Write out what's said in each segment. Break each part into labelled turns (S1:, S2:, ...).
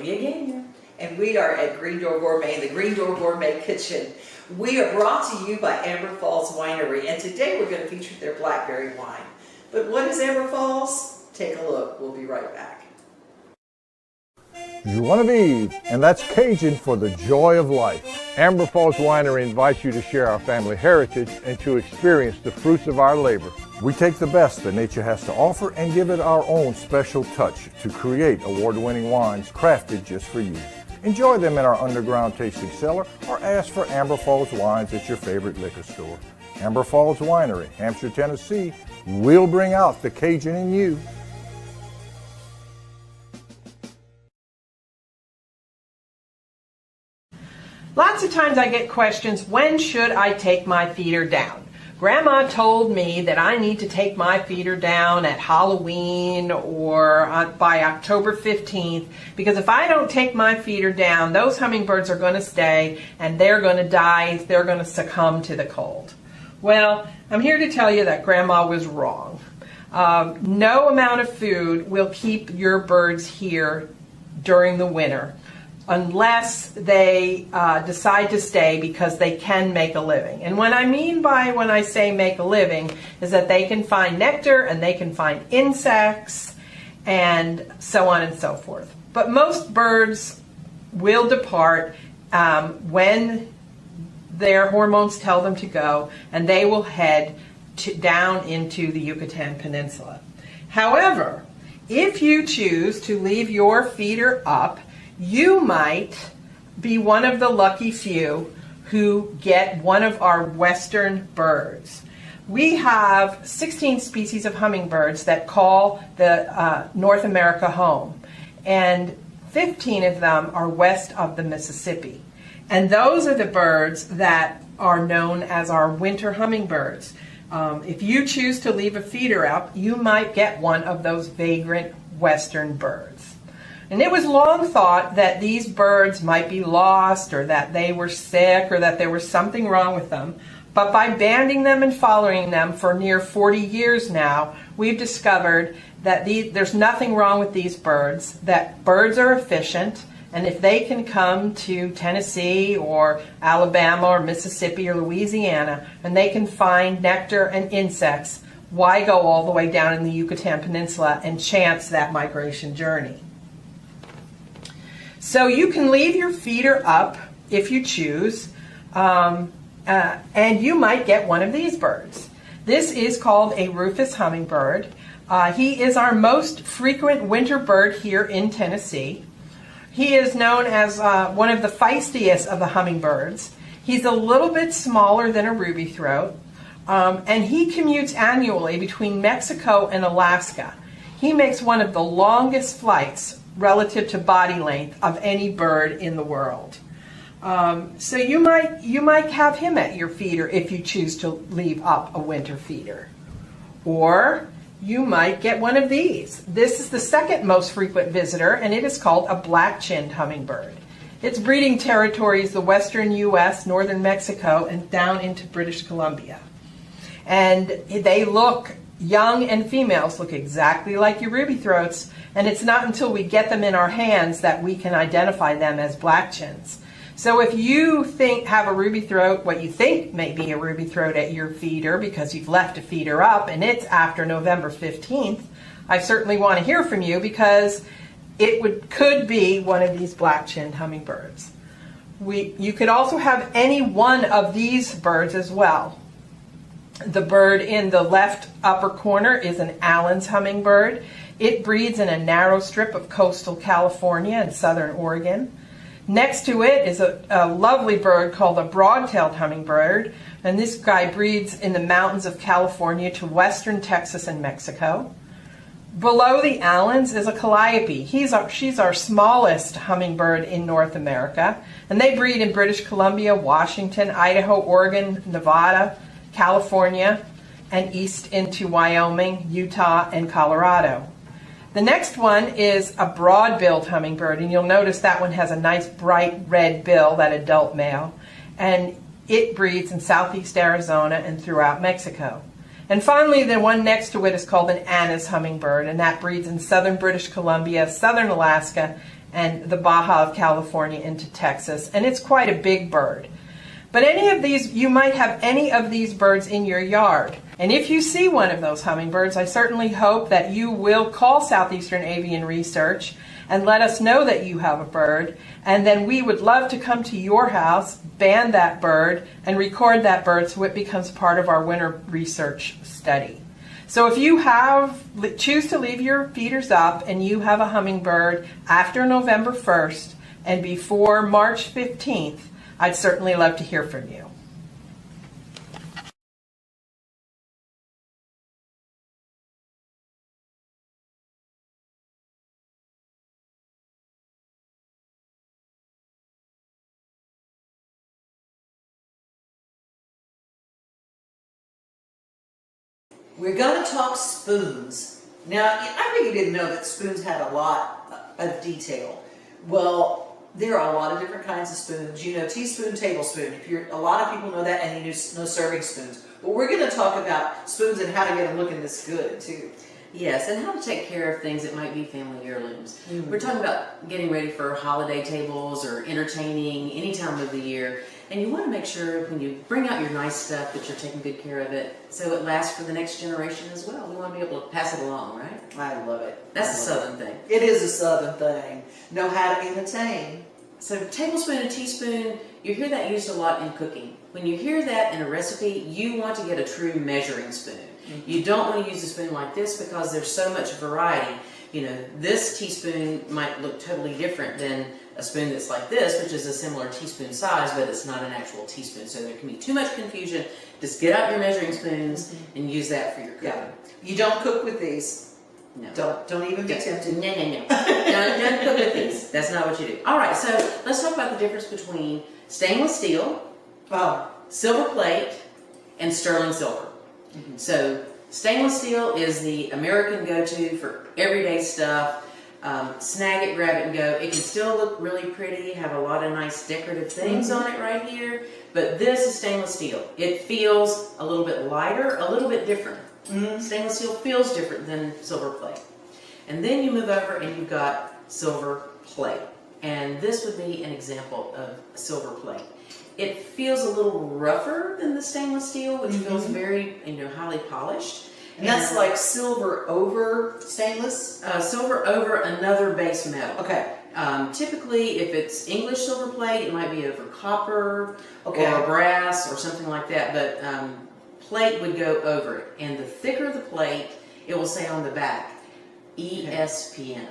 S1: Sylvia Ganier, and we are at Green Door Gourmet in the Green Door Gourmet Kitchen. We are brought to you by Amber Falls Winery, and today we're going to feature their blackberry wine. But what is Amber Falls? Take a look. We'll be right back.
S2: Joie de vivre, and that's Cajun for the joy of life. Amber Falls Winery invites you to share our family heritage and to experience the fruits of our labor. We take the best that nature has to offer and give it our own special touch to create award-winning wines crafted just for you. Enjoy them in our underground tasting cellar or ask for Amber Falls wines at your favorite liquor store. Amber Falls Winery, Hampshire, Tennessee. We'll bring out the Cajun in you.
S3: Lots of times I get questions, when should I take my feeder down? Grandma told me that I need to take my feeder down at Halloween or by October 15th, because if I don't take my feeder down, those hummingbirds are going to stay and they're going to die, they're going to succumb to the cold. Well, I'm here to tell you that Grandma was wrong. No amount of food will keep your birds here during the winter, unless they decide to stay because they can make a living. And what I mean by when I say make a living is that they can find nectar and they can find insects and so on and so forth. But most birds will depart when their hormones tell them to go, and they will head down into the Yucatan Peninsula. However, if you choose to leave your feeder up, you might be one of the lucky few who get one of our western birds. We have 16 species of hummingbirds that call the North America home, and 15 of them are west of the Mississippi. And those are the birds that are known as our winter hummingbirds. If you choose to leave a feeder up, you might get one of those vagrant western birds. And it was long thought that these birds might be lost, or that they were sick, or that there was something wrong with them. But by banding them and following them for near 40 years now, we've discovered that there's nothing wrong with these birds, that birds are efficient, and if they can come to Tennessee or Alabama or Mississippi or Louisiana, and they can find nectar and insects, why go all the way down in the Yucatan Peninsula and chance that migration journey? So you can leave your feeder up if you choose, and you might get one of these birds. This is called a rufous hummingbird. He is our most frequent winter bird here in Tennessee. He is known as one of the feistiest of the hummingbirds. He's a little bit smaller than a ruby throat, and he commutes annually between Mexico and Alaska. He makes one of the longest flights relative to body length of any bird in the world. So you might have him at your feeder if you choose to leave up a winter feeder. Or you might get one of these. This is the second most frequent visitor, and it is called a black-chinned hummingbird. Its breeding territory is the western U.S., northern Mexico, and down into British Columbia. And they look, young and females look exactly like your ruby throats, and it's not until we get them in our hands that we can identify them as black chins. So if you have a ruby throat, what you think may be a ruby throat at your feeder because you've left a feeder up and it's after November 15th, I certainly want to hear from you, because it could be one of these black-chinned hummingbirds. You could also have any one of these birds as well. The bird in the left upper corner is an Allen's hummingbird. It breeds in a narrow strip of coastal California and southern Oregon. Next to it is a lovely bird called a broad-tailed hummingbird, and this guy breeds in the mountains of California to western Texas and Mexico. Below the Allens is a calliope. She's our smallest hummingbird in North America, and they breed in British Columbia, Washington, Idaho, Oregon, Nevada, California, and east into Wyoming, Utah, and Colorado. The next one is a broad-billed hummingbird, and you'll notice that one has a nice bright red bill, that adult male, and it breeds in southeast Arizona and throughout Mexico. And finally, the one next to it is called an Anna's hummingbird, and that breeds in southern British Columbia, southern Alaska, and the Baja of California into Texas, and it's quite a big bird. But any of these, you might have any of these birds in your yard. And if you see one of those hummingbirds, I certainly hope that you will call Southeastern Avian Research and let us know that you have a bird. And then we would love to come to your house, band that bird, and record that bird so it becomes part of our winter research study. So if you choose to leave your feeders up and you have a hummingbird after November 1st and before March 15th, I'd certainly love to hear from you.
S1: We're going to talk spoons. Now, I bet you didn't know that spoons had a lot of detail. Well, there are a lot of different kinds of spoons. You know, teaspoon, tablespoon. A lot of people know that, and you know serving spoons. But we're going to talk about spoons and how to get them looking this good, too.
S4: Yes, and how to take care of things that might be family heirlooms. We're talking about getting ready for holiday tables or entertaining any time of the year. And you want to make sure when you bring out your nice stuff that you're taking good care of it so it lasts for the next generation as well. We want to be able to pass it along, right?
S1: I love it.
S4: That's a Southern thing.
S1: It is a Southern thing. Know how to entertain.
S4: So tablespoon and teaspoon, you hear that used a lot in cooking. When you hear that in a recipe, you want to get a true measuring spoon. You don't want to use a spoon like this because there's so much variety. You know, this teaspoon might look totally different than a spoon that's like this, which is a similar teaspoon size, but it's not an actual teaspoon. So there can be too much confusion. Just get out your measuring spoons and use that for your cooking.
S1: Yeah. You don't cook with these.
S4: No.
S1: Don't even be tempted.
S4: No. Don't cook with these. That's not what you do. All right, so let's talk about the difference between stainless steel, silver plate, and sterling silver. So stainless steel is the American go-to for everyday stuff. Snag it, grab it, and go. It can still look really pretty, have a lot of nice decorative things on it right here, but this is stainless steel. It feels a little bit lighter, a little bit different. Stainless steel feels different than silver plate. And then you move over and you've got silver plate. And this would be an example of silver plate. It feels a little rougher than the stainless steel, which feels very, highly polished.
S1: And that's like silver over stainless?
S4: Silver over another base metal.
S1: Okay.
S4: Typically, if it's English silver plate, it might be over copper or brass or something like that, but plate would go over it. And the thicker the plate, it will say on the back, ESPN.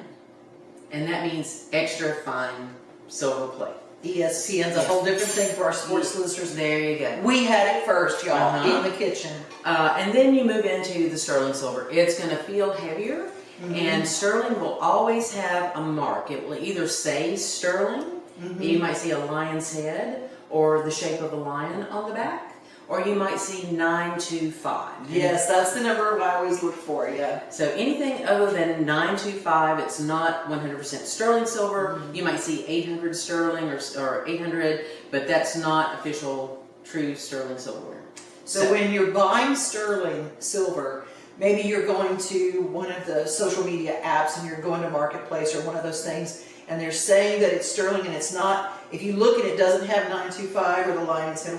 S4: And that means extra fine silver plate.
S1: ESPN's a whole different thing for our sports listeners.
S4: There you go.
S1: We had it first, y'all, in the kitchen.
S4: And then you move into the sterling silver. It's going to feel heavier, and sterling will always have a mark. It will either say sterling, you might see a lion's head, or the shape of a lion on the back, or you might see 925.
S1: Yes, that's the number I always look for, yeah.
S4: So anything other than 925, it's not 100% sterling silver. You might see 800 sterling or 800, but that's not official true sterling silverware.
S1: So when you're buying sterling silver, maybe you're going to one of the social media apps and you're going to Marketplace or one of those things, and they're saying that it's sterling and it's not. If you look and it doesn't have 925 or the lion's head,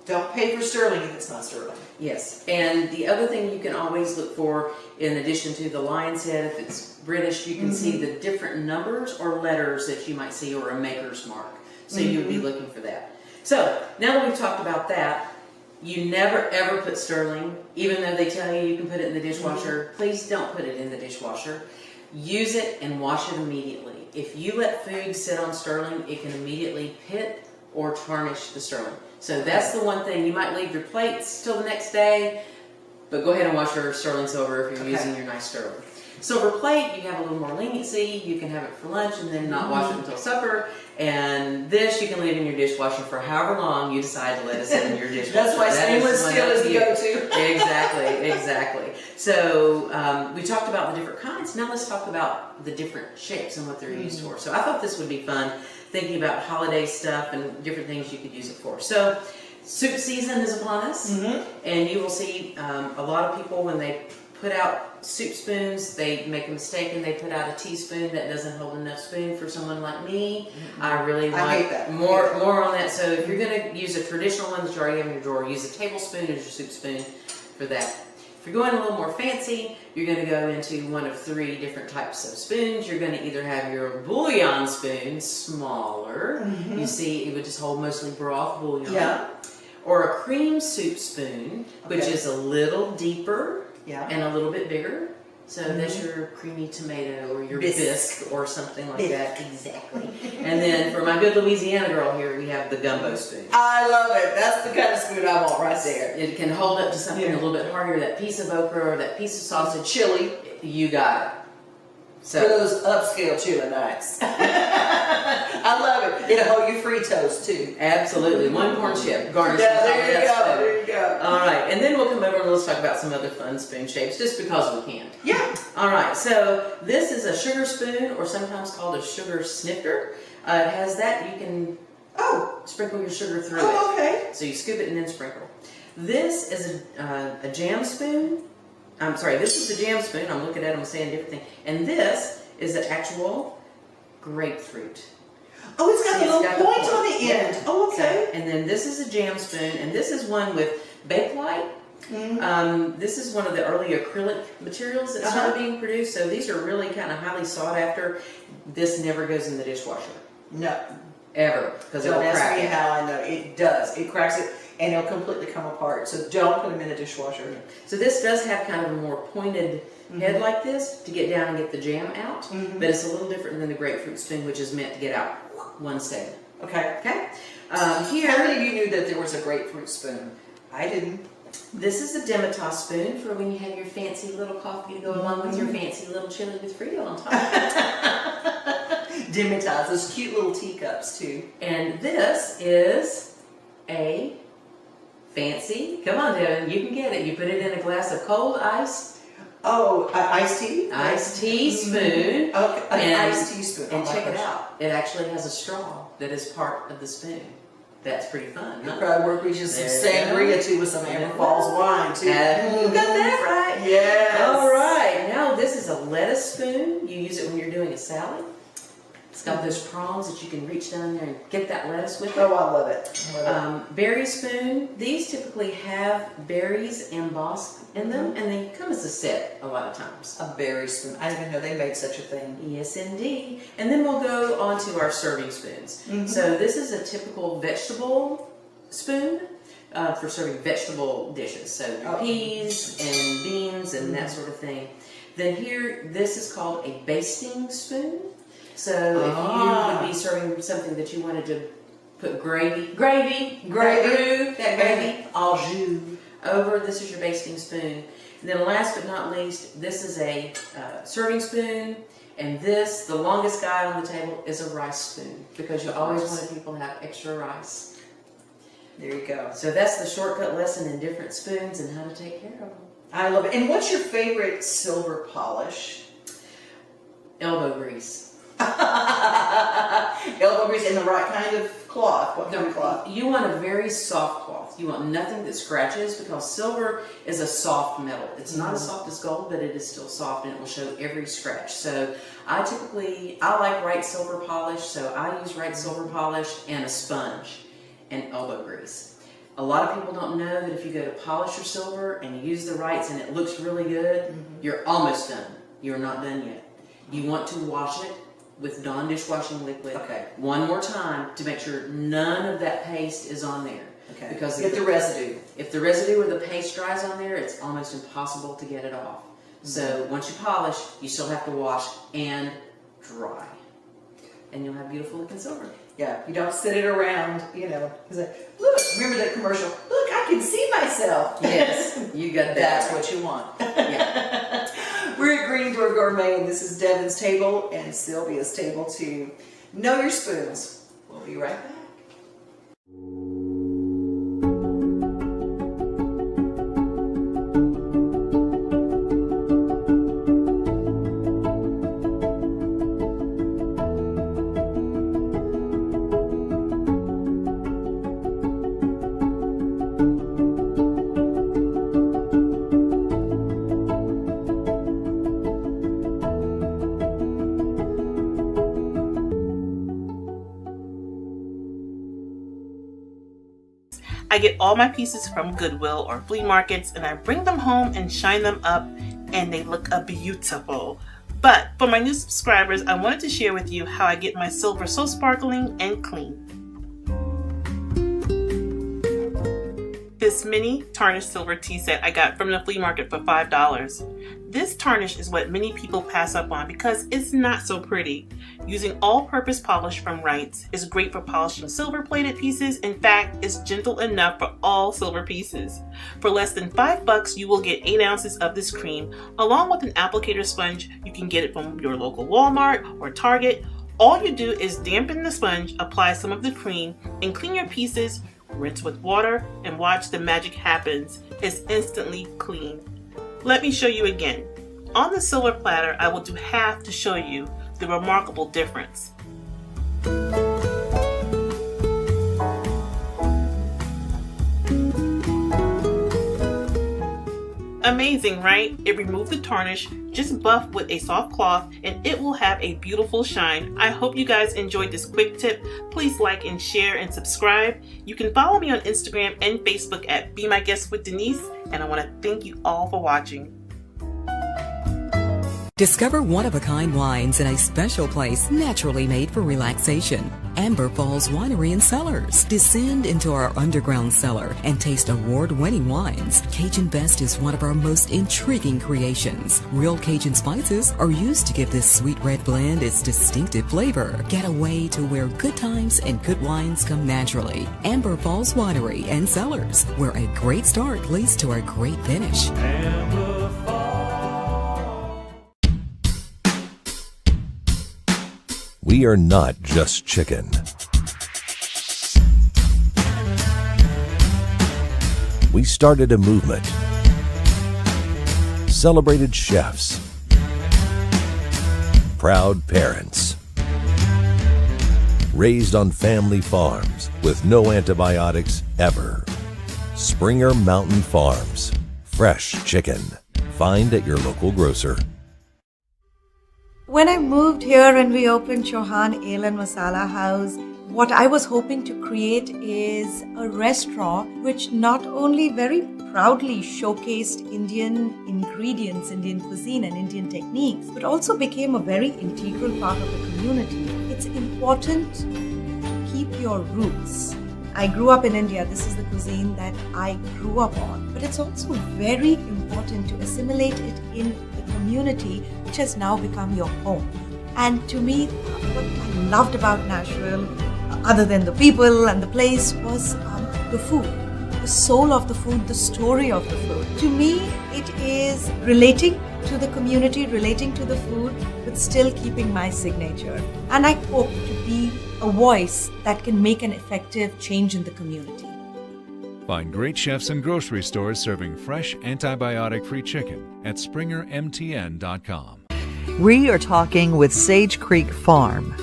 S1: don't pay for sterling if it's not sterling.
S4: Yes, and the other thing you can always look for, in addition to the lion's head, if it's British, you can see the different numbers or letters that you might see, or a maker's mark. So you would be looking for that. So now that we've talked about that, you never ever put sterling, even though they tell you you can put it in the dishwasher. Please don't put it in the dishwasher. Use it and wash it immediately. If you let food sit on sterling, it can immediately pit or tarnish the sterling. So that's the one thing. You might leave your plates till the next day, but go ahead and wash your sterling silver if you're using your nice sterling. Silver plate, you have a little more leniency. You can have it for lunch and then not wash it until supper. And this, you can leave in your dishwasher for however long you decide to let it sit in your dishwasher.
S1: That's why stainless steel is the go-to.
S4: Exactly. So we talked about the different kinds. Now let's talk about the different shapes and what they're used for. So I thought this would be fun, thinking about holiday stuff and different things you could use it for. So soup season is upon us, and you will see a lot of people when they put out soup spoons, they make a mistake and they put out a teaspoon that doesn't hold enough spoon for someone like me. I really
S1: I hate
S4: like
S1: that.
S4: more on that. So if you're going to use a traditional one that you already have in your drawer, use a tablespoon as your soup spoon for that. If you're going a little more fancy, you're going to go into one of 3 different types of spoons. You're going to either have your bouillon spoon, smaller. You see, it would just hold mostly broth bouillon.
S1: Yeah.
S4: Or a cream soup spoon, which
S1: Okay.
S4: is a little deeper
S1: Yeah.
S4: and a little bit bigger. So that's your creamy tomato or your bisque or something like that.
S1: Exactly.
S4: And then for my good Louisiana girl here, we have the gumbo spoon.
S1: I love it. That's the kind of spoon I want right there.
S4: It can hold up to something a little bit harder, that piece of okra or that piece of sausage.
S1: Chili.
S4: You got it.
S1: For
S4: So
S1: those upscale chili nights. I love it. It'll hold you Fritos too.
S4: absolutely, 1 corn chip garnished
S1: Yeah,
S4: on top of
S1: there you
S4: that
S1: go.
S4: spoon.
S1: There you go.
S4: All right, and then we'll come over and let's talk about some other fun spoon shapes, just because we can.
S1: Yeah.
S4: All right, so this is a sugar spoon, or sometimes called a sugar snifter. It has that, you can sprinkle your sugar through
S1: Oh,
S4: it.
S1: okay.
S4: So you scoop it and then sprinkle. This is a jam spoon. I'm sorry, this is the jam spoon. I'm looking at them saying different things. And this is the actual grapefruit.
S1: Oh, it's got
S4: See,
S1: a
S4: it's
S1: little
S4: got the
S1: point
S4: point.
S1: on the end.
S4: Yeah.
S1: Oh, okay.
S4: So, and then this is a jam spoon, and this is one with Bakelite. This is one of the early acrylic materials that started being produced, so these are really kind of highly sought after. This never goes in the dishwasher,
S1: No.
S4: ever, because it'll
S1: Don't ask
S4: crack
S1: me
S4: it.
S1: how I know. It does. It cracks it and it'll completely come apart. So don't put them in a dishwasher.
S4: So this does have kind of a more pointed head like this to get down and get the jam out, but it's a little different than the grapefruit spoon, which is meant to get out one step.
S1: Okay.
S4: Okay?
S1: How
S4: Here,
S1: many of you knew that there was a grapefruit spoon? I didn't.
S4: this is a Demitasse spoon for when you have your fancy little coffee to go along with your fancy little chili with Frito on top.
S1: Demitasse, those cute little teacups too.
S4: And this is a fancy, come on Devon, you can get it. You put it in a glass of cold ice,
S1: Oh, iced tea?
S4: iced tea spoon.
S1: Okay, an
S4: And-
S1: iced tea spoon.
S4: And
S1: Oh my
S4: check it
S1: gosh.
S4: out. It actually has a straw that is part of the spoon. That's pretty fun.
S1: You
S4: Huh?
S1: probably work with just some
S4: There you go.
S1: sangria too with some Amber Falls wine too.
S4: You got that right.
S1: Yes.
S4: All right. Now this is a lettuce spoon. You use it when you're doing a salad. It's got those prongs that you can reach down there and get that lettuce with it.
S1: Oh, I love it. I love it.
S4: Berry spoon. These typically have berries embossed in them, and they come as a set a lot of times.
S1: A berry spoon. I didn't even know they made such a thing.
S4: Yes, indeed. And then we'll go on to our serving spoons. So this is a typical vegetable spoon for serving vegetable dishes. So your peas and beans and that sort of thing. Then here, this is called a basting spoon. So if you would be serving something that you wanted to put gravy, that gravy, au jus, over, this is your basting spoon. And then last but not least, this is a serving spoon. And this, the longest guy on the table, is a rice spoon, because you always wanted people to have extra rice.
S1: There you go.
S4: So that's the shortcut lesson in different spoons and how to take care of them.
S1: I love it. And what's your favorite silver polish?
S4: Elbow grease.
S1: Elbow grease in the right kind of cloth. What kind of cloth?
S4: You want a very soft cloth. You want nothing that scratches, because silver is a soft metal. It's not as soft as gold, but it is still soft and it will show every scratch. So I like right silver polish, so I use right silver polish and a sponge and elbow grease. A lot of people don't know that if you go to polish your silver and you use the rights and it looks really good, you're almost done. You're not done yet. You want to wash it with Dawn dishwashing liquid one more time to make sure none of that paste is on there.
S1: Okay.
S4: Because
S1: Get the residue.
S4: if the residue or the paste dries on there, it's almost impossible to get it off. So once you polish, you still have to wash and dry. And you'll have beautiful looking silver.
S1: Yeah, you don't sit it around, you know. Look, remember that commercial? Look, I can see myself.
S4: Yes, you got that.
S1: That's what you want.
S4: Yeah.
S1: We're at Green Door Gourmet, and this is Devon's table and Sylvia's table to know your spoons. We'll be right back.
S5: I get all my pieces from Goodwill or flea markets and I bring them home and shine them up and they look beautiful. But for my new subscribers, I wanted to share with you how I get my silver so sparkling and clean. This mini tarnished silver tea set I got from the flea market for $5. This tarnish is what many people pass up on because it's not so pretty. Using all-purpose polish from Wright's is great for polishing silver-plated pieces. In fact, it's gentle enough for all silver pieces. For less than $5, you will get 8 ounces of this cream, along with an applicator sponge. You can get it from your local Walmart or Target. All you do is dampen the sponge, apply some of the cream, and clean your pieces. Rinse with water and watch the magic happens. It's instantly clean. Let me show you again. On the silver platter, I will do half to show you the remarkable difference. Amazing, right? It removed the tarnish. Just buff with a soft cloth and it will have a beautiful shine. I hope you guys enjoyed this quick tip. Please like and share and subscribe. You can follow me on Instagram and Facebook at Be My Guest with Denise, and I want to thank you all for watching.
S6: Discover one-of-a-kind wines in a special place naturally made for relaxation. Amber Falls Winery and Cellars. Descend into our underground cellar and taste award-winning wines. Cajun Best is one of our most intriguing creations. Real Cajun spices are used to give this sweet red blend its distinctive flavor. Get away to where good times and good wines come naturally. Amber Falls Winery and Cellars, where a great start leads to a great finish.
S7: We are not just chicken. We started a movement, celebrated chefs, proud parents, raised on family farms with no antibiotics ever. Springer Mountain Farms, fresh chicken. Find at your local grocer.
S8: When I moved here and we opened Chauhan Ale and Masala House, what I was hoping to create is a restaurant which not only very proudly showcased Indian ingredients, Indian cuisine and Indian techniques, but also became a very integral part of the community. It's important to keep your roots. I grew up in India. This is the cuisine that I grew up on. But it's also very important to assimilate it in the community, which has now become your home. And to me, what I loved about Nashville, other than the people and the place, was the food. The soul of the food, the story of the food. To me, it is relating to the community, relating to the food, but still keeping my signature. And I hope to be a voice that can make an effective change in the community.
S9: Find great chefs and grocery stores serving fresh, antibiotic-free chicken at springermtn.com.
S10: We are talking with Sage Creek Farm.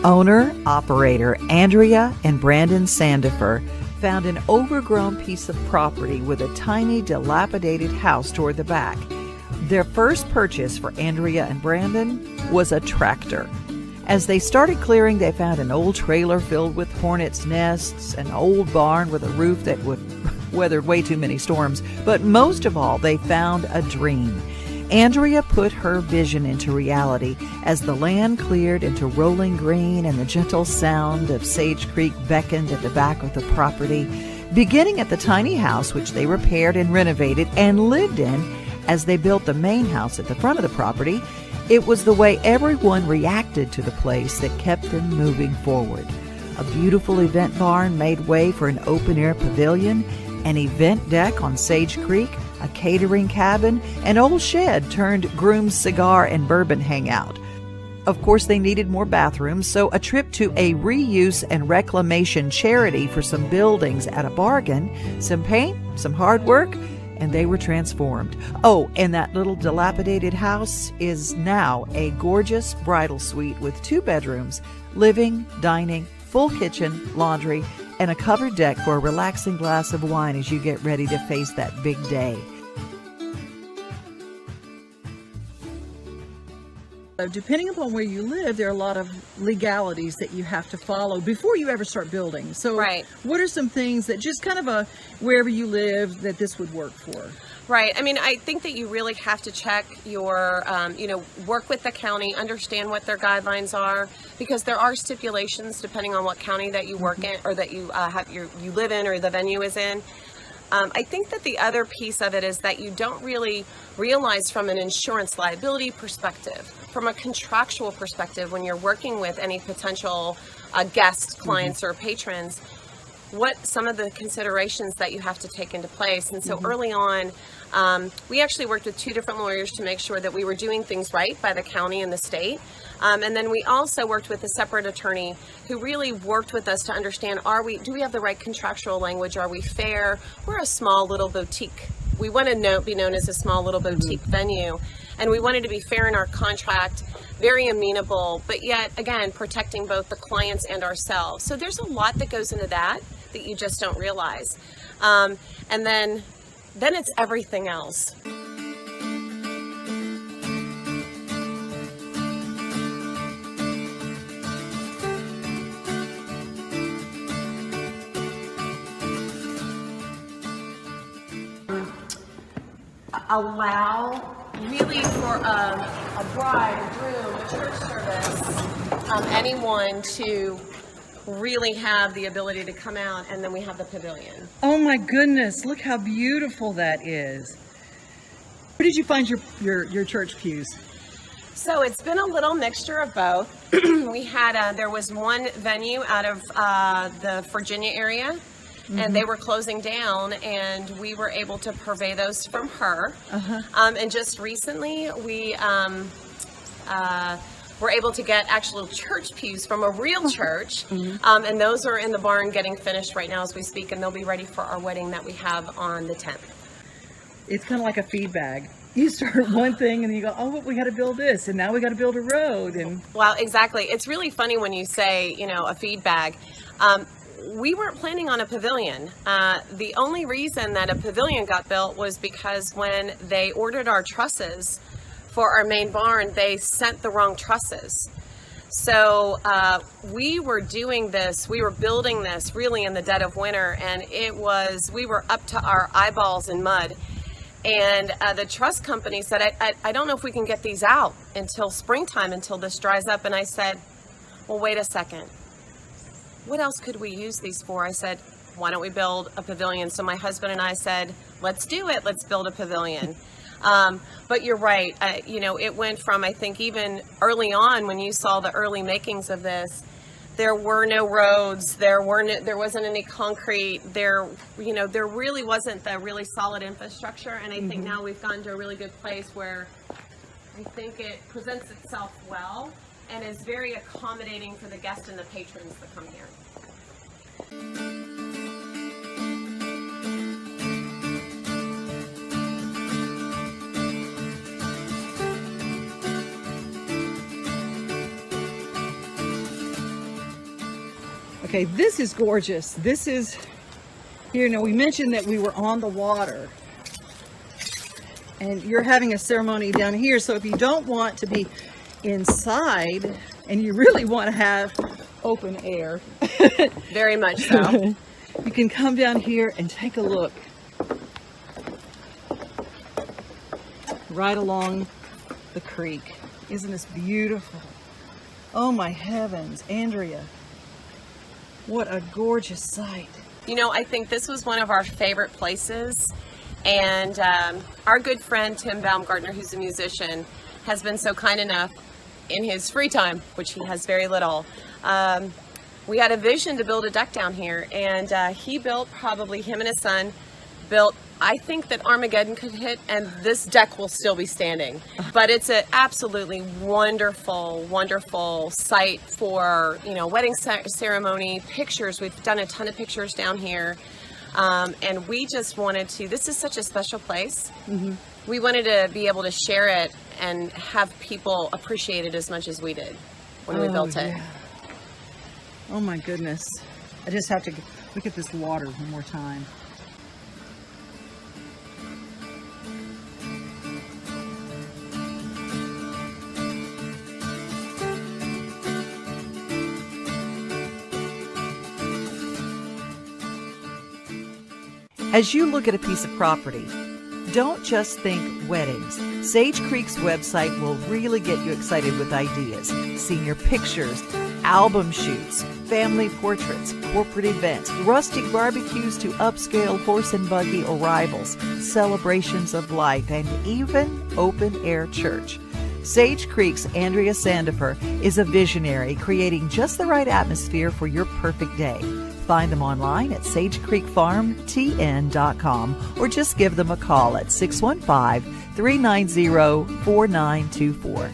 S10: Owner, operator Andrea and Brandon Sandifer found an overgrown piece of property with a tiny, dilapidated house toward the back. Their first purchase for Andrea and Brandon was a tractor. As they started clearing, they found an old trailer filled with hornets' nests, an old barn with a roof that would weather way too many storms, but most of all, they found a dream. Andrea put her vision into reality as the land cleared into rolling green and the gentle sound of Sage Creek beckoned at the back of the property, beginning at the tiny house which they repaired and renovated and lived in as they built the main house at the front of the property. It was the way everyone reacted to the place that kept them moving forward. A beautiful event barn made way for an open-air pavilion, an event deck on Sage Creek, a catering cabin, an old shed turned groom's cigar and bourbon hangout. Of course, they needed more bathrooms, so a trip to a reuse and reclamation charity for some buildings at a bargain, some paint, some hard work, and they were transformed. Oh, and that little dilapidated house is now a gorgeous bridal suite with 2 bedrooms, living, dining, full kitchen, laundry, and a covered deck for a relaxing glass of wine as you get ready to face that big day.
S11: Depending upon where you live, there are a lot of legalities that you have to follow before you ever start building. So
S12: Right.
S11: what are some things that just kind of wherever you live that this would work for?
S12: Right. I mean, I think that you really have to check your, work with the county, understand what their guidelines are, because there are stipulations depending on what county that you work in or that you you live in or the venue is in. I think that the other piece of it is that you don't really realize from an insurance liability perspective, from a contractual perspective, when you're working with any potential guests, clients, or patrons, what some of the considerations that you have to take into place. And so early on, we actually worked with 2 different lawyers to make sure that we were doing things right by the county and the state. And then we also worked with a separate attorney who really worked with us to understand, do we have the right contractual language? Are we fair? We're a small little boutique. We want to be known as a small little boutique venue. And we wanted to be fair in our contract, very amenable, but yet, again, protecting both the clients and ourselves. So there's a lot that goes into that you just don't realize. And then it's everything else. Allow really for a bride, a groom, a church service, anyone to really have the ability to come out, and then we have the pavilion.
S11: Oh my goodness, look how beautiful that is. Where did you find your church pews?
S12: So it's been a little mixture of both. We had, there was one venue out of the Virginia area, and they were closing down, and we were able to purvey those from her. And just recently, we were able to get actual church pews from a real church, and those are in the barn getting finished right now as we speak, and they'll be ready for our wedding that we have on the 10th.
S11: It's kind of like a feed bag. You start one thing and you go, oh, we got to build this, and now we got to build a road. And
S12: well, exactly. It's really funny when you say, a feed bag. We weren't planning on a pavilion. The only reason that a pavilion got built was because when they ordered our trusses for our main barn, they sent the wrong trusses. So we were doing this, we were building this really in the dead of winter, and we were up to our eyeballs in mud. And the truss company said, I don't know if we can get these out until springtime, until this dries up. And I said, well, wait a second. What else could we use these for? I said, why don't we build a pavilion? So my husband and I said, let's do it. Let's build a pavilion. But you're right. It went from, I think, even early on when you saw the early makings of this, there were no roads. There wasn't any concrete. There really wasn't the really solid infrastructure. And I think now we've gotten to a really good place where I think it presents itself well and is very accommodating for the guests and the patrons that come here.
S11: okay, this is gorgeous. This is here. Now, we mentioned that we were on the water, and you're having a ceremony down here. So if you don't want to be inside and you really want to have open air,
S12: very much so,
S11: you can come down here and take a look right along the creek. Isn't this beautiful? Oh my heavens, Andrea, what a gorgeous sight.
S12: I think this was one of our favorite places, and our good friend Tim Baumgartner, who's a musician, has been so kind enough in his free time, which he has very little. We had a vision to build a deck down here, and he built, probably him and his son built, I think that Armageddon could hit and this deck will still be standing. But it's an absolutely wonderful, wonderful site for, wedding ceremony, pictures. We've done a ton of pictures down here. And we just wanted to, this is such a special place. Mm-hmm. We wanted to be able to share it and have people appreciate it as much as we did when we built it.
S11: Yeah. Oh my goodness. I just have to look at this water one more time.
S10: As you look at a piece of property, don't just think weddings. Sage Creek's website will really get you excited with ideas. Senior pictures, album shoots, family portraits, corporate events, rustic barbecues to upscale horse and buggy arrivals, celebrations of life, and even open-air church. Sage Creek's Andrea Sandifer is a visionary, creating just the right atmosphere for your perfect day. Find them online at sagecreekfarmtn.com or just give them a call at 615-390-4924.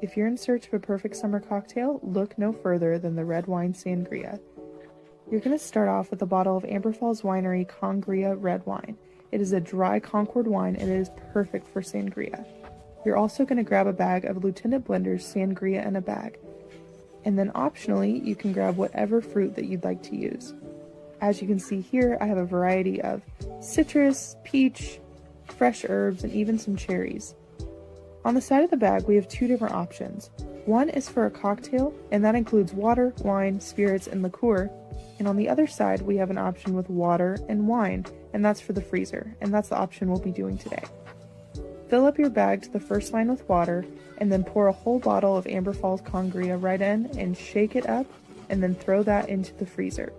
S13: If you're in search of a perfect summer cocktail, look no further than the red wine sangria. You're going to start off with a bottle of Amber Falls Winery Congria red wine. It is a dry Concord wine and it is perfect for sangria. You're also going to grab a bag of Lieutenant Blender's sangria in a bag. And then optionally, you can grab whatever fruit that you'd like to use. As you can see here, I have a variety of citrus, peach, fresh herbs, and even some cherries. On the side of the bag, we have two different options. One is for a cocktail, and that includes water, wine, spirits, and liqueur. And on the other side, we have an option with water and wine, and that's for the freezer, and that's the option we'll be doing today. Fill up your bag to the first line with water, and then pour a whole bottle of Amber Falls Congria right in and shake it up, and then throw that into the freezer.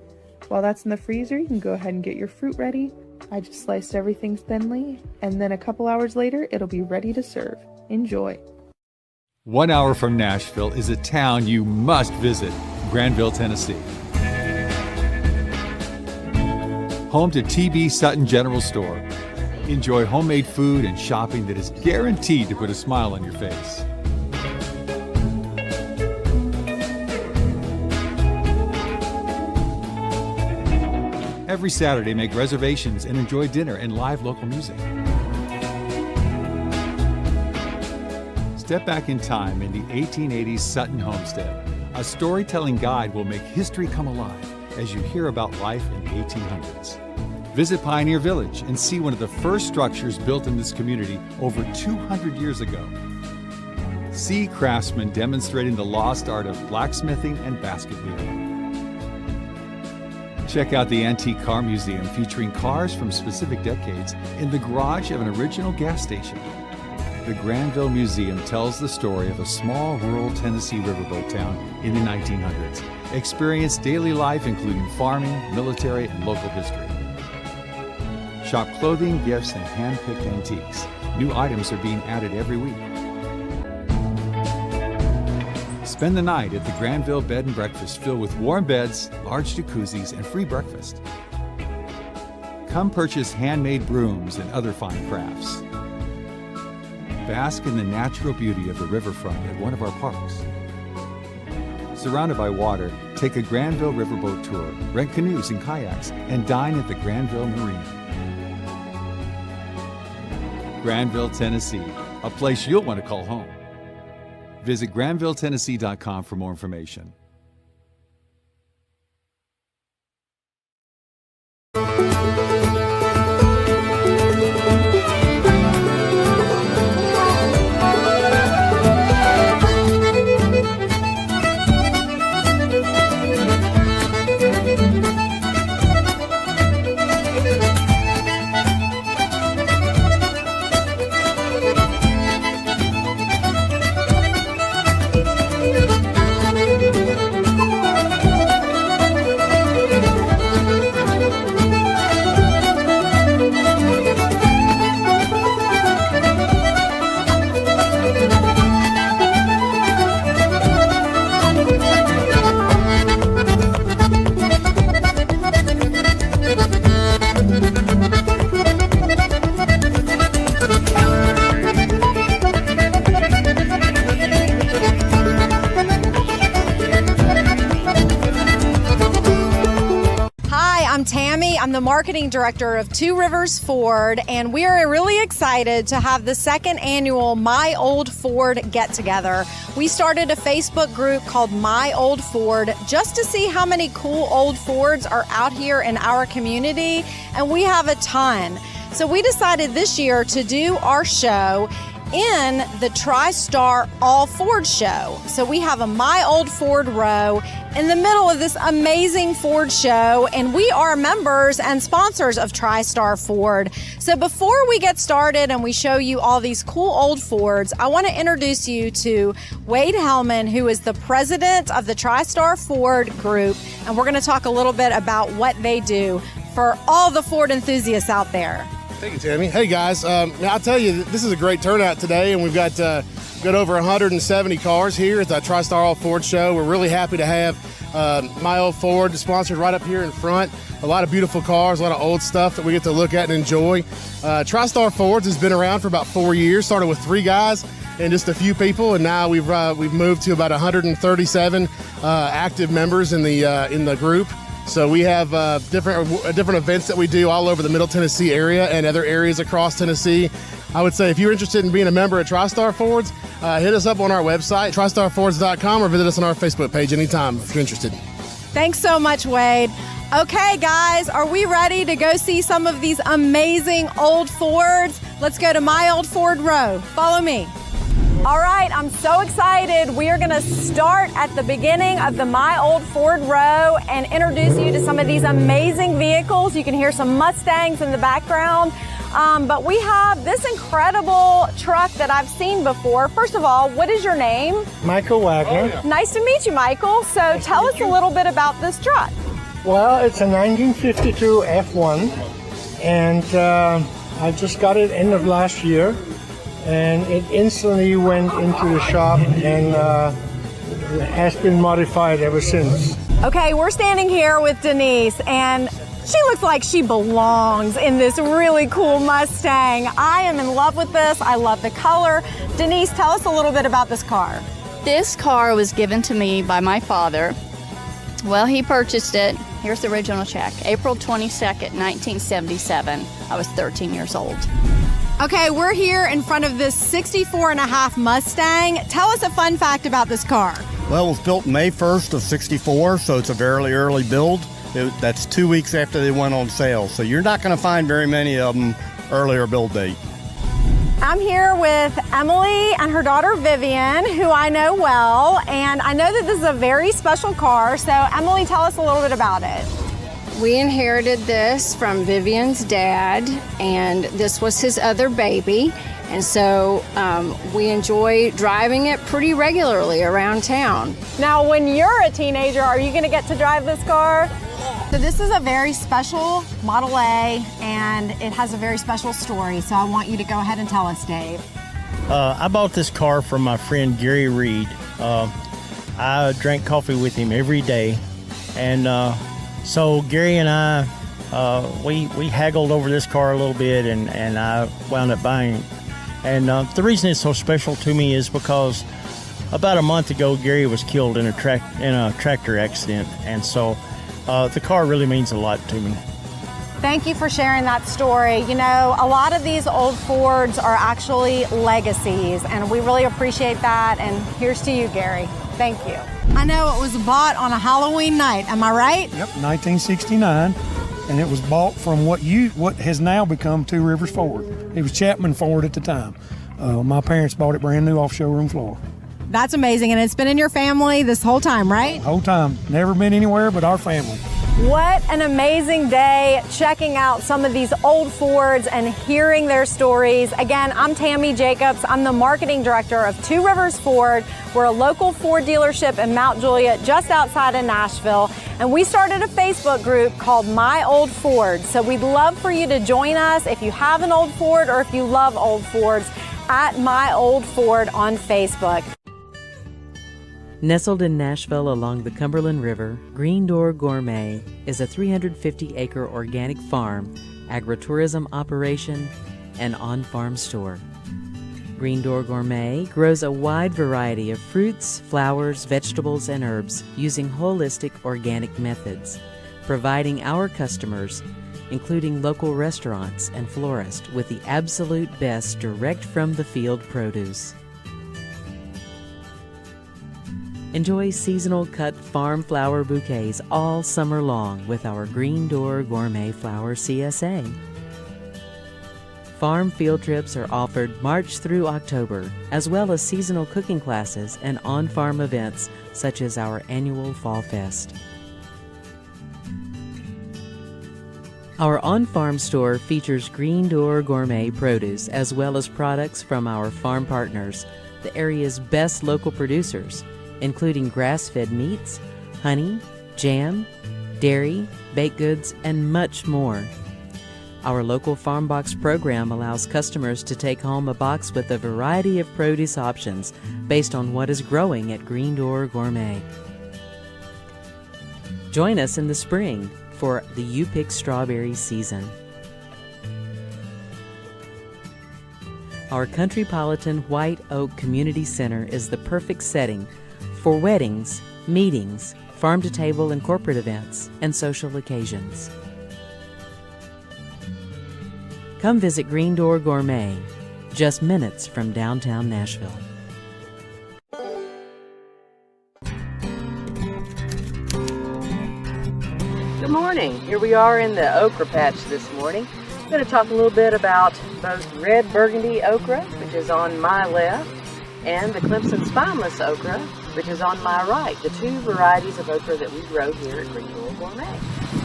S13: While that's in the freezer, you can go ahead and get your fruit ready. I just sliced everything thinly, and then a couple hours later, it'll be ready to serve. Enjoy.
S9: 1 hour from Nashville is a town you must visit, Granville, Tennessee. Home to T.B. Sutton General Store. Enjoy homemade food and shopping that is guaranteed to put a smile on your face. Every Saturday, make reservations and enjoy dinner and live local music. Step back in time in the 1880s Sutton Homestead. A storytelling guide will make history come alive as you hear about life in the 1800s. Visit Pioneer Village and see one of the first structures built in this community over 200 years ago. See craftsmen demonstrating the lost art of blacksmithing and basket weaving. Check out the Antique Car Museum featuring cars from specific decades in the garage of an original gas station. The Granville Museum tells the story of a small rural Tennessee riverboat town in the 1900s. Experience daily life including farming, military, and local history. Shop clothing, gifts, and hand-picked antiques. New items are being added every week. Spend the night at the Granville Bed and Breakfast filled with warm beds, large jacuzzis, and free breakfast. Come purchase handmade brooms and other fine crafts. Bask in the natural beauty of the riverfront at one of our parks. Surrounded by water, take a Granville riverboat tour, rent canoes and kayaks, and dine at the Granville Marina. Granville, Tennessee, a place you'll want to call home. Visit GranvilleTennessee.com for more information.
S14: I'm the marketing director of Two Rivers Ford, and we are really excited to have the second annual My Old Ford get-together. We started a Facebook group called My Old Ford just to see how many cool old Fords are out here in our community, and we have a ton. So we decided this year to do our show in the TriStar All Ford show. So we have a My Old Ford row in the middle of this amazing Ford show, and we are members and sponsors of TriStar Ford. So before we get started and we show you all these cool old Fords, I want to introduce you to Wade Hellman, who is the president of the TriStar Ford group, and we're going to talk a little bit about what they do for all the Ford enthusiasts out there.
S15: Thank you, Tammy. Hey, guys. I'll tell you, this is a great turnout today, and we've got over 170 cars here at the TriStar All Ford show. We're really happy to have My Old Ford sponsored right up here in front. A lot of beautiful cars, a lot of old stuff that we get to look at and enjoy. TriStar Fords has been around for about 4 years. Started with 3 guys and just a few people, and now we've moved to about 137 active members in the group. So we have different events that we do all over the Middle Tennessee area and other areas across Tennessee. I would say if you're interested in being a member at TriStar Fords, hit us up on our website, tristarfords.com, or visit us on our Facebook page anytime if you're interested.
S14: Thanks so much, Wade. Okay, guys, are we ready to go see some of these amazing old Fords? Let's go to My Old Ford Row. Follow me. All right, I'm so excited. We are going to start at the beginning of the My Old Ford row and introduce you to some of these amazing vehicles. You can hear some Mustangs in the background. But we have this incredible truck that I've seen before. First of all, what is your name?
S16: Michael Wagner.
S14: Oh, yeah. Nice to meet you, Michael. So tell us a little bit about this truck.
S16: Well, it's a 1952 F1, and I just got it end of last year. And it instantly went into the shop and has been modified ever since.
S14: Okay, we're standing here with Denise, and she looks like she belongs in this really cool Mustang. I am in love with this. I love the color. Denise, tell us a little bit about this car.
S17: This car was given to me by my father. Well, he purchased it. Here's the original check. April 22nd, 1977. I was 13 years old.
S14: Okay, we're here in front of this 64.5 Mustang. Tell us a fun fact about this car.
S18: Well, it was built May 1st of 64, so it's a very early build. That's 2 weeks after they went on sale, so you're not going to find very many of them earlier build date.
S14: I'm here with Emily and her daughter Vivian, who I know well, and I know that this is a very special car, so Emily, tell us a little bit about it.
S19: We inherited this from Vivian's dad, and this was his other baby. And so we enjoy driving it pretty regularly around town.
S14: Now, when you're a teenager, are you going to get to drive this car? So this is a very special Model A, and it has a very special story. So I want you to go ahead and tell us, Dave.
S20: I bought this car from my friend Gary Reed. I drank coffee with him every day, and so Gary and I, we haggled over this car a little bit, and I wound up buying it. And the reason it's so special to me is because about a month ago, Gary was killed in a tractor accident, and so the car really means a lot to me.
S14: Thank you for sharing that story. You know, a lot of these old Fords are actually legacies, and we really appreciate that. And here's to you, Gary. Thank you. I know it was bought on a Halloween night. Am I right?
S16: Yep, 1969, and it was bought from what has now become Two Rivers Ford. It was Chapman Ford at the time. My parents bought it brand new off showroom floor.
S14: That's amazing, and it's been in your family this whole time, right?
S16: Whole time. Never been anywhere but our family.
S14: What an amazing day checking out some of these old Fords and hearing their stories. Again, I'm Tammy Jacobs. I'm the marketing director of Two Rivers Ford. We're a local Ford dealership in Mount Juliet, just outside of Nashville. And we started a Facebook group called My Old Ford. So we'd love for you to join us if you have an old Ford or if you love old Fords at My Old Ford on Facebook.
S21: Nestled in Nashville along the Cumberland River, Green Door Gourmet is a 350-acre organic farm, agritourism operation, and on-farm store. Green Door Gourmet grows a wide variety of fruits, flowers, vegetables, and herbs using holistic organic methods, providing our customers, including local restaurants and florists, with the absolute best direct from the field produce. Enjoy seasonal cut farm flower bouquets all summer long with our Green Door Gourmet Flower CSA. Farm field trips are offered March through October, as well as seasonal cooking classes and on-farm events such as our annual Fall Fest. Our on-farm store features Green Door Gourmet produce as well as products from our farm partners, the area's best local producers, including grass-fed meats, honey, jam, dairy, baked goods, and much more. Our local farm box program allows customers to take home a box with a variety of produce options based on what is growing at Green Door Gourmet. Join us in the spring for the You Pick Strawberry season. Our Countrypolitan White Oak Community Center is the perfect setting for weddings, meetings, farm-to-table and corporate events, and social occasions. Come visit Green Door Gourmet, just minutes from downtown Nashville.
S3: Good morning. Here we are in the okra patch this morning. I'm going to talk a little bit about both red burgundy okra, which is on my left, and the Clemson spineless okra, which is on my right, the two varieties of okra that we grow here at Green Door Gourmet.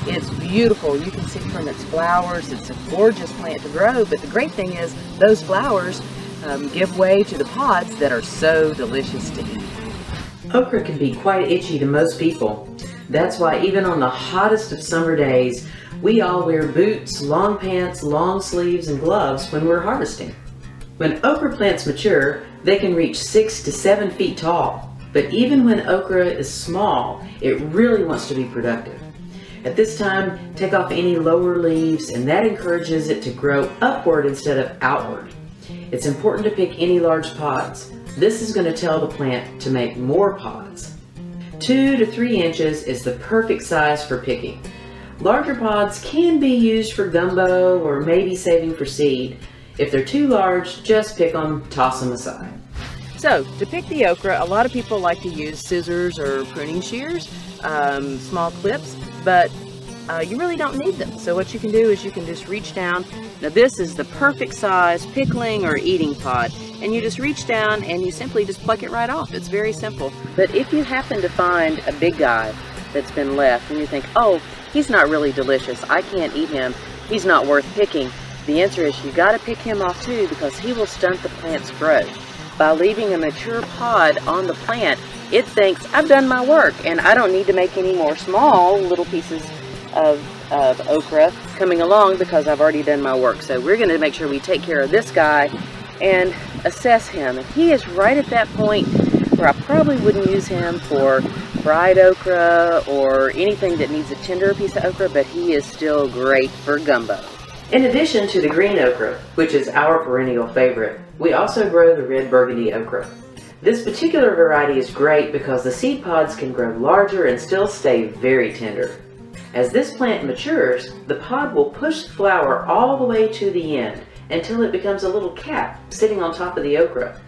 S3: It's beautiful. You can see from its flowers, it's a gorgeous plant to grow, but the great thing is those flowers give way to the pods that are so delicious to eat.
S4: Okra can be quite itchy to most people. That's why even on the hottest of summer days, we all wear boots, long pants, long sleeves, and gloves when we're harvesting. When okra plants mature, they can reach 6 to 7 feet tall. But even when okra is small, it really wants to be productive. At this time, take off any lower leaves, and that encourages it to grow upward instead of outward. It's important to pick any large pods. This is going to tell the plant to make more pods. 2 to 3 inches is the perfect size for picking. Larger pods can be used for gumbo or maybe saving for seed. If they're too large, just pick them, toss them aside.
S3: So, to pick the okra, a lot of people like to use scissors or pruning shears, small clips, but you really don't need them. So what you can do is you can just reach down. Now this is the perfect size pickling or eating pod, and you just reach down and you simply just pluck it right off. It's very simple. But if you happen to find a big guy that's been left and you think, oh, he's not really delicious, I can't eat him, he's not worth picking, the answer is you got to pick him off too, because he will stunt the plant's growth. By leaving a mature pod on the plant, it thinks, I've done my work and I don't need to make any more small little pieces of okra coming along because I've already done my work. So we're going to make sure we take care of this guy and assess him. And he is right at that point where I probably wouldn't use him for fried okra or anything that needs a tender piece of okra, but he is still great for gumbo. In addition to the green okra, which is our perennial favorite, we also grow the red burgundy okra. This particular variety is great because the seed pods can grow larger and still stay very tender. As this plant matures, the pod will push the flower all the way to the end until it becomes a little cap sitting on top of the okra.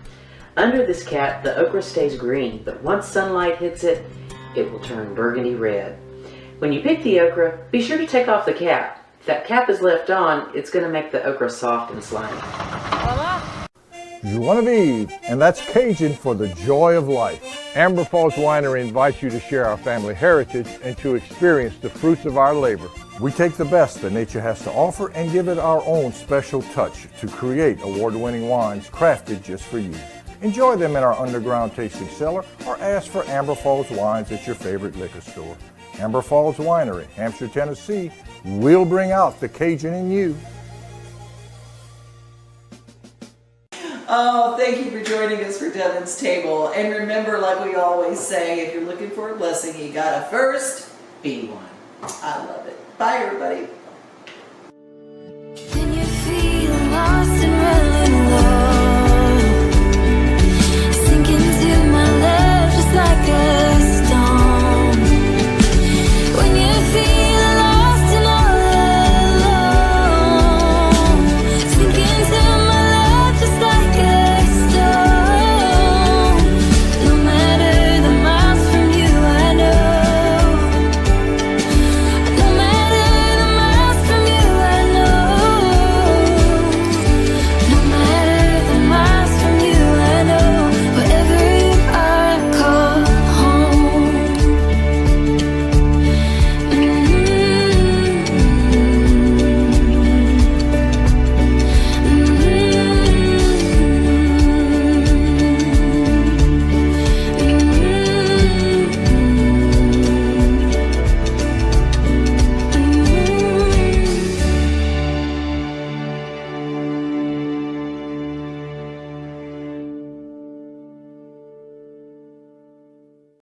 S3: Under this cap, the okra stays green, but once sunlight hits it, it will turn burgundy red. When you pick the okra, be sure to take off the cap. If that cap is left on, it's going to make the okra soft and slimy.
S2: Joie de vivre, and that's Cajun for the joy of life. Amber Falls Winery invites you to share our family heritage and to experience the fruits of our labor. We take the best that nature has to offer and give it our own special touch to create award-winning wines crafted just for you. Enjoy them in our underground tasting cellar or ask for Amber Falls wines at your favorite liquor store. Amber Falls Winery, Hampshire, Tennessee. We'll bring out the Cajun in you.
S1: Oh, thank you for joining us for Devon's Table. And remember, like we always say, if you're looking for a blessing, you gotta first be one. I love it. Bye, everybody.